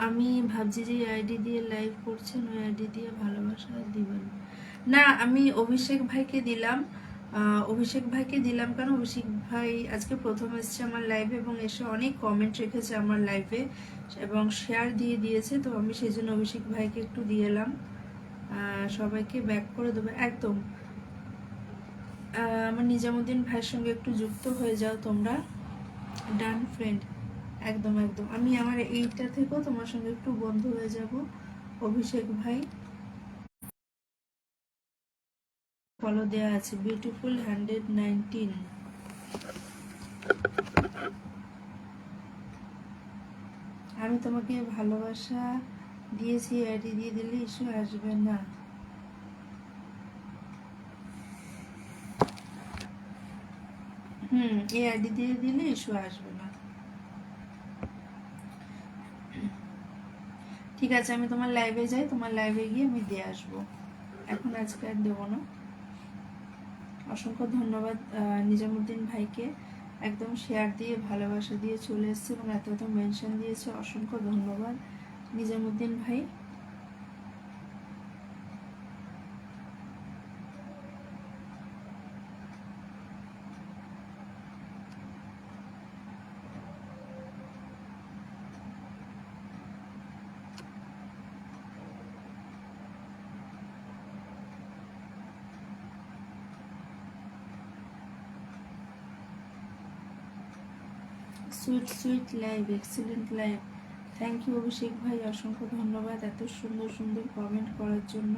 আমি ভাবছি যে আইডি দিয়ে লাইভ করছেন, ওই আইডি দিয়ে ভালোবাসা দিবেন না। আমি অভিষেক ভাইকে দিলাম, কারণ অভিষেক ভাই আজকে প্রথম এসেছে আমার লাইভে এবং এসে অনেক কমেন্ট রেখেছে আমার লাইভে এবং শেয়ার দিয়ে দিয়েছে, তো আমি সেই জন্য অভিষেক ভাইকে একটু দিয়ে এলাম। সবাইকে ব্যাক করে দেবো একদম। আমার নিজামুদ্দিন ভাইয়ের সঙ্গে একটু যুক্ত হয়ে যাও তোমরা। ডান ফ্রেন্ড, একদম একদম। আমি আমার এইটা থেকেও তোমার সঙ্গে একটু বন্ধু হয়ে যাব। অভিষেক ভাই ফলো দেওয়া আছে, বিউটিফুল 119। আমি তোমাকে ভালোবাসা দিয়েছি, আইডি দিয়ে দিলে ইস্যু আসবে না। এই আইডি দিয়ে দিলে ইস্যু আসবে না। ঠিক আছে, আমি তোমার লাইভে যাই, তোমার লাইভে গিয়ে আমি দিয়ে আসবো, এখন আজকে আর দেবো না। অসংখ্য ধন্যবাদ নিজামুদ্দিন ভাইকে, একদম শেয়ার দিয়ে ভালোবাসা দিয়ে চলে এসছে এবং এত মেনশন দিয়েছে, অসংখ্য ধন্যবাদ নিজামুদ্দিন ভাই। Sweet live, excellent live. Thank you Abhishek ভাই, অসংখ্য ধন্যবাদ এত সুন্দর সুন্দর কমেন্ট করার জন্য।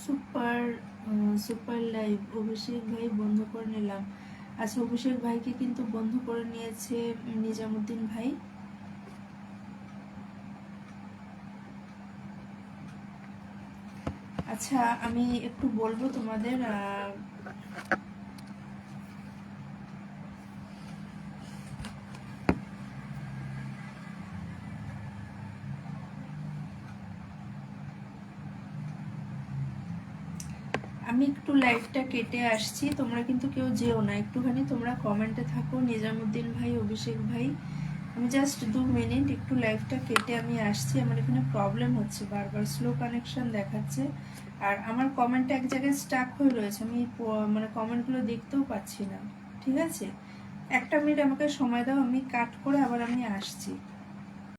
সুপার সুপার লাইভ অভিষেক ভাই বন্ধ করে নিলাম। আচ্ছা, অভিষেক ভাইকে কিন্তু বন্ধ করে নিয়েছে নিজামুদ্দিন ভাই। আচ্ছা, আমি একটু বলবো তোমাদের, আমি একটু লাইভটা কেটে আসছি, তোমরা কিন্তু কেউ যেও না, একটুখানি তোমরা কমেন্টে থাকো নিজামুদ্দিন ভাই, অভিষেক ভাই। আমি জাস্ট 2 মিনিট একটু লাইভটা কেটে আমি আসছি। আমার এখানে প্রবলেম হচ্ছে, বারবার স্লো কানেকশন দেখাচ্ছে, আর আমার কমেন্ট এক জায়গায় স্টাক হয়ে রয়েছে, আমি মানে কমেন্টগুলো দেখতেও পাচ্ছি না। ঠিক আছে, 1 মিনিট আমাকে সময় দাও, আমি কাট করে আবার আমি আসছি।